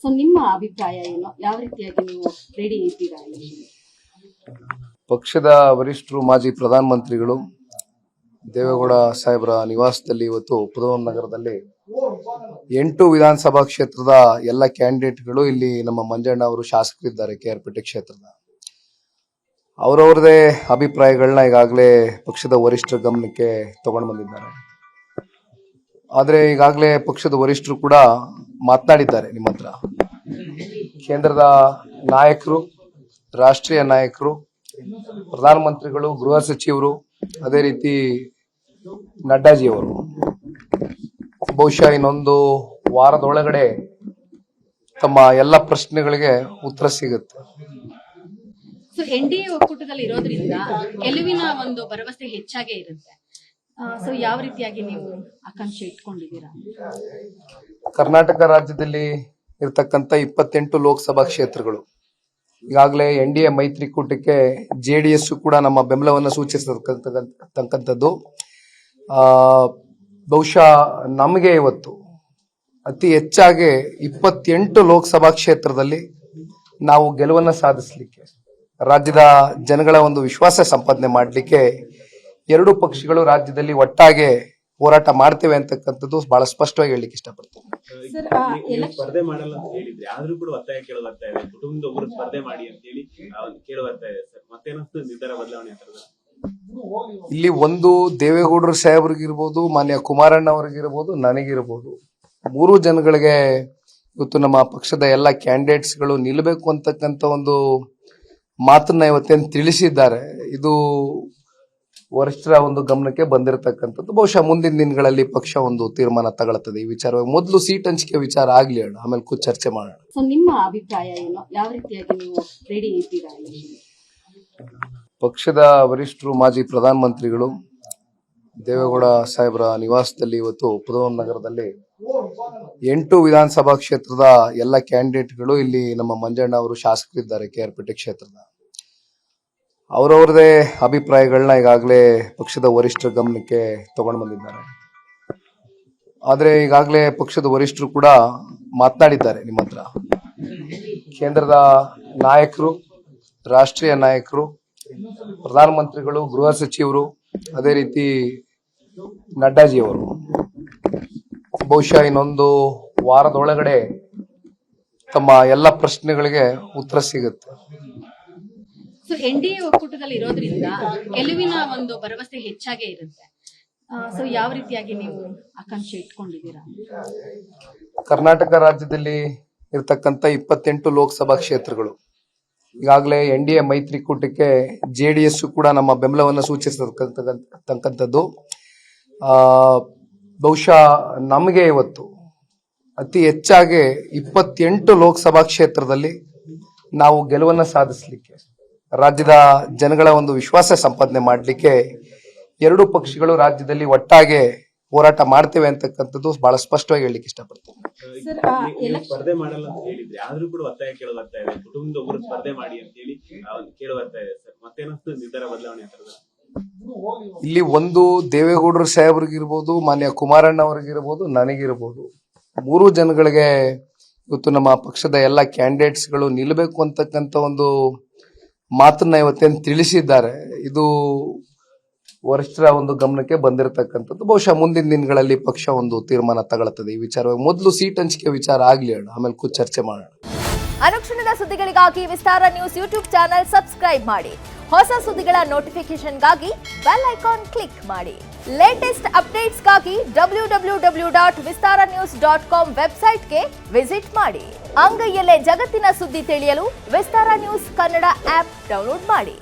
So ನಿಮ್ಮ ಅಭಿಪ್ರಾಯ ಏನು? ಯಾವ ರೀತಿಯಾಗಿ ನೀವು ರೆಡಿ ಇದ್ದೀರಾ? ಪಕ್ಷದ ವರಿಷ್ಠರು ಮಾಜಿ ಪ್ರಧಾನಮಂತ್ರಿಗಳು ದೇವೇಗೌಡ ಸಾಹೇಬರ ನಿವಾಸದಲ್ಲಿ ಇವತ್ತು ಪುದವನ್ ನಗರದಲ್ಲಿ 8 ವಿಧಾನಸಭಾ ಕ್ಷೇತ್ರದ ಎಲ್ಲ ಕ್ಯಾಂಡಿಡೇಟ್ಗಳು ಇಲ್ಲಿ ನಮ್ಮ ಮಂಜಣ್ಣ ಅವರು ಶಾಸಕರಿದ್ದಾರೆ KR ಕ್ಷೇತ್ರದ. ಅವರವರದೇ ಅಭಿಪ್ರಾಯಗಳನ್ನ ಈಗಾಗಲೇ ಪಕ್ಷದ ವರಿಷ್ಠರ ಗಮನಕ್ಕೆ ತಗೊಂಡು ಬಂದಿದ್ದಾರೆ. ಆದರೆ ಈಗಾಗಲೇ ಪಕ್ಷದ ವರಿಷ್ಠರು ಕೂಡ ಮಾತನಾಡಿದ್ದಾರೆ ನಿಮ್ಮ ಹತ್ರ. ಕೇಂದ್ರದ ನಾಯಕರು, ರಾಷ್ಟ್ರೀಯ ನಾಯಕರು, ಪ್ರಧಾನಮಂತ್ರಿಗಳು, ಗೃಹ ಸಚಿವರು, ಅದೇ ರೀತಿ ನಡ್ಡಾಜಿಯವರು ಬಹುಶಃ ಇನ್ನೊಂದು ವಾರದೊಳಗಡೆ ತಮ್ಮ ಎಲ್ಲ ಪ್ರಶ್ನೆಗಳಿಗೆ ಉತ್ತರ ಸಿಗುತ್ತೆ. ಸೊ NDA ಒಕ್ಕೂಟದಲ್ಲಿ ಇರೋದ್ರಿಂದ ಗೆಲುವಿನ ಒಂದು ಭರವಸೆ ಹೆಚ್ಚಾಗೇ ಇರುತ್ತೆ. ಸೊ ಯಾವ ರೀತಿಯಾಗಿ ನೀವು ಆಕಾಂಕ್ಷೆ ಇಟ್ಕೊಂಡಿದ್ದೀರಾ? ಕರ್ನಾಟಕ ರಾಜ್ಯದಲ್ಲಿ ಇರತಕ್ಕಂತ 28 ಲೋಕಸಭಾ ಕ್ಷೇತ್ರಗಳು ಈಗಾಗಲೇ NDA ಮೈತ್ರಿಕೂಟಕ್ಕೆ JDS ಕೂಡ ನಮ್ಮ ಬೆಂಬಲವನ್ನು ಸೂಚಿಸತಕ್ಕಂಥದ್ದು. ಬಹುಶಃ ನಮಗೆ ಇವತ್ತು ಅತಿ ಹೆಚ್ಚಾಗಿ 28 ಲೋಕಸಭಾ ಕ್ಷೇತ್ರದಲ್ಲಿ ನಾವು ಗೆಲುವನ್ನು ಸಾಧಿಸಲಿಕ್ಕೆ, ರಾಜ್ಯದ ಜನಗಳ ಒಂದು ವಿಶ್ವಾಸ ಸಂಪಾದನೆ ಮಾಡಲಿಕ್ಕೆ ಎರಡು ಪಕ್ಷಗಳು ರಾಜ್ಯದಲ್ಲಿ ಒಟ್ಟಾಗೆ ಹೋರಾಟ ಮಾಡ್ತೇವೆ ಅಂತಕ್ಕಂಥದ್ದು ಬಹಳ ಸ್ಪಷ್ಟವಾಗಿ ಹೇಳಲಿಕ್ಕೆ ಇಷ್ಟಪಡ್ತೇನೆ. ಸ್ಪರ್ಧೆ ಮಾಡಲ್ಲ ಅಂತ ಹೇಳಿದ್ರೆ ಆದ್ರೂ ಕೂಡ ಒತ್ತಾಯ ಕೇಳ ಬರ್ತಾ ಇದೆ, ಕುಟುಂಬದ ಒಬ್ಬರು ಸ್ಪರ್ಧೆ ಮಾಡಿ ಅಂತ ಹೇಳಿ ಕೇಳ ಬರ್ತಾ ಇದೆ ಸರ್. ಮತ್ತೇನಷ್ಟು ನಿರ್ಧಾರ ಬದಲಾವಣೆ ಆಗ್ತದೆ? ಇಲ್ಲಿ ಒಂದು ದೇವೇಗೌಡರು ಸಾಹೇಬ್ರಿಗಿರ್ಬೋದು, ಮಾನ್ಯ ಕುಮಾರಣ್ಣ ಅವ್ರಿಗಿರ್ಬೋದು, ನನಗಿರ್ಬೋದು, ಮೂರು ಜನಗಳಿಗೆ ಇವತ್ತು ನಮ್ಮ ಪಕ್ಷದ ಎಲ್ಲ ಕ್ಯಾಂಡಿಡೇಟ್ಸ್ಗಳು ನಿಲ್ಲಬೇಕು ಅಂತಕ್ಕಂಥ ಒಂದು ಮಾತನ್ನ ಇವತ್ತೇನು ತಿಳಿಸಿದ್ದಾರೆ. ಇದು ವರಿಷ್ಠರ ಒಂದು ಗಮನಕ್ಕೆ ಬಂದಿರತಕ್ಕಂಥದ್ದು. ಬಹುಶಃ ಮುಂದಿನ ದಿನಗಳಲ್ಲಿ ಪಕ್ಷ ಒಂದು ತೀರ್ಮಾನ ತಗೊಳ್ತದೆ ಈ ವಿಚಾರವಾಗಿ. ಮೊದಲು ಸೀಟ್ ಹಂಚಿಕೆ ವಿಚಾರ ಆಗ್ಲಿ ಹೇಳ, ಆಮೇಲೆ ಕೂತ್ ಚರ್ಚೆ ಮಾಡೋಣ. ಸೊ ನಿಮ್ಮ ಅಭಿಪ್ರಾಯ ಏನು? ಯಾವ ರೀತಿಯಾಗಿ ನೀವು ರೆಡಿ ಇದ್ದೀರಾ? ಪಕ್ಷದ ವರಿಷ್ಠರು ಮಾಜಿ ಪ್ರಧಾನಮಂತ್ರಿಗಳು ದೇವೇಗೌಡ ಸಾಹೇಬರ ನಿವಾಸದಲ್ಲಿ ಇವತ್ತು ಪುದವನ್ ನಗರದಲ್ಲಿ 8 ವಿಧಾನಸಭಾ ಕ್ಷೇತ್ರದ ಎಲ್ಲ ಕ್ಯಾಂಡಿಡೇಟ್ಗಳು ಇಲ್ಲಿ ನಮ್ಮ ಮಂಜಣ್ಣ ಅವರು ಶಾಸಕರಿದ್ದಾರೆ KR ಕ್ಷೇತ್ರದ. ಅವರವರದೇ ಅಭಿಪ್ರಾಯಗಳನ್ನ ಈಗಾಗಲೇ ಪಕ್ಷದ ವರಿಷ್ಠರ ಗಮನಕ್ಕೆ ತಗೊಂಡು ಬಂದಿದ್ದಾರೆ. ಆದರೆ ಈಗಾಗಲೇ ಪಕ್ಷದ ವರಿಷ್ಠರು ಕೂಡ ಮಾತನಾಡಿದ್ದಾರೆ ನಿಮ್ಮ ಹತ್ರ. ಕೇಂದ್ರದ ನಾಯಕರು, ರಾಷ್ಟ್ರೀಯ ನಾಯಕರು, ಪ್ರಧಾನಮಂತ್ರಿಗಳು, ಗೃಹ ಸಚಿವರು, ಅದೇ ರೀತಿ ನಡ್ಡಾಜಿಯವರು ಬಹುಶಃ ಇನ್ನೊಂದು ವಾರದೊಳಗಡೆ ತಮ್ಮ ಎಲ್ಲ ಪ್ರಶ್ನೆಗಳಿಗೆ ಉತ್ತರ ಸಿಗುತ್ತೆ. ಸೊ NDA ಒಕ್ಕೂಟದಲ್ಲಿ ಇರೋದ್ರಿಂದ ಗೆಲುವಿನ ಒಂದು ಭರವಸೆ ಹೆಚ್ಚಾಗೇ ಇರುತ್ತೆ. ಸೊ ಯಾವ ರೀತಿಯಾಗಿ ನೀವು ಆಕಾಂಕ್ಷೆ ಇಟ್ಕೊಂಡಿದ್ದೀರಾ? ಕರ್ನಾಟಕ ರಾಜ್ಯದಲ್ಲಿ ಇರತಕ್ಕಂತ 28 ಲೋಕಸಭಾ ಕ್ಷೇತ್ರಗಳು ಈಗಾಗಲೇ NDA ಮೈತ್ರಿಕೂಟಕ್ಕೆ JDS ಕೂಡ ನಮ್ಮ ಬೆಂಬಲವನ್ನು ಸೂಚಿಸತಕ್ಕಂಥದ್ದು. ಬಹುಶಃ ನಮಗೆ ಇವತ್ತು ಅತಿ ಹೆಚ್ಚಾಗಿ 28 ಲೋಕಸಭಾ ಕ್ಷೇತ್ರದಲ್ಲಿ ನಾವು ಗೆಲುವನ್ನು ಸಾಧಿಸಲಿಕ್ಕೆ, ರಾಜ್ಯದ ಜನಗಳ ಒಂದು ವಿಶ್ವಾಸ ಸಂಪಾದನೆ ಮಾಡಲಿಕ್ಕೆ ಎರಡು ಪಕ್ಷಗಳು ರಾಜ್ಯದಲ್ಲಿ ಒಟ್ಟಾಗೆ ಹೋರಾಟ ಮಾಡ್ತೇವೆ ಅಂತಕ್ಕಂಥದ್ದು ಬಹಳ ಸ್ಪಷ್ಟವಾಗಿ ಹೇಳಲಿಕ್ಕೆ ಇಷ್ಟಪಡ್ತೇನೆ. ಸ್ಪರ್ಧೆ ಮಾಡಲ್ಲ ಅಂತ ಹೇಳಿದ್ರೆ ಆದ್ರೂ ಕೂಡ ಒತ್ತಾಯ ಕೇಳ ಬರ್ತಾ ಇದೆ, ಕುಟುಂಬದ ಒಬ್ಬರು ಸ್ಪರ್ಧೆ ಮಾಡಿ ಅಂತ ಹೇಳಿ ಕೇಳ ಬರ್ತಾ ಇದೆ ಸರ್. ಮತ್ತೇನಷ್ಟು ನಿರ್ಧಾರ ಬದಲಾವಣೆ ಆಗ್ತದೆ? ಇಲ್ಲಿ ಒಂದು ದೇವೇಗೌಡರು ಸಾಹೇಬ್ರಿಗಿರ್ಬೋದು, ಮಾನ್ಯ ಕುಮಾರಣ್ಣ ಅವ್ರಿಗಿರ್ಬೋದು, ನನಗಿರ್ಬೋದು, ಮೂರು ಜನಗಳಿಗೆ ಇವತ್ತು ನಮ್ಮ ಪಕ್ಷದ ಎಲ್ಲ ಕ್ಯಾಂಡಿಡೇಟ್ಸ್ಗಳು ನಿಲ್ಲಬೇಕು ಅಂತಕ್ಕಂಥ ಒಂದು ಮಾತನ್ನ ಇವತ್ತೇನು ತಿಳಿಸಿದ್ದಾರೆ. ಇದು ವರಿಷ್ಠರ ಒಂದು ಗಮನಕ್ಕೆ ಬಂದಿರತಕ್ಕಂಥದ್ದು. ಬಹುಶಃ ಮುಂದಿನ ದಿನಗಳಲ್ಲಿ ಪಕ್ಷ ಒಂದು ತೀರ್ಮಾನ ತಗೊಳ್ತದೆ ಈ ವಿಚಾರವಾಗಿ. ಮೊದಲು ಸೀಟ್ ಹಂಚಿಕೆ ವಿಚಾರ ಆಗ್ಲಿ ಹೇಳ, ಆಮೇಲೆ ಕೂತ್ ಚರ್ಚೆ ಮಾಡೋಣ. ಅನುಕ್ಷಣದ ಸುದ್ದಿಗಳಿಗಾಗಿ ವಿಸ್ತಾರ ನ್ಯೂಸ್ ಯೂಟ್ಯೂಬ್ ಚಾನೆಲ್ ಸಬ್ಸ್ಕ್ರೈಬ್ ಮಾಡಿ. ಹೊಸ ಸುದ್ದಿಗಳ ನೋಟಿಫಿಕೇಶನ್ಗಾಗಿ ಬೆಲ್ ಐಕಾನ್ ಕ್ಲಿಕ್ ಮಾಡಿ. ಲೇಟೆಸ್ಟ್ ಅಪ್ಡೇಟ್ಸ್ಗಾಗಿ www.vistaranews.com ವೆಬ್ಸೈಟ್ಗೆ ವಿಸಿಟ್ ಮಾಡಿ. ಅಂಗೈಯಲ್ಲೇ ಜಗತ್ತಿನ ಸುದ್ದಿ ತಿಳಿಯಲು ವಿಸ್ತಾರ ನ್ಯೂಸ್ ಕನ್ನಡ ಆಪ್ ಡೌನ್ಲೋಡ್ ಮಾಡಿ.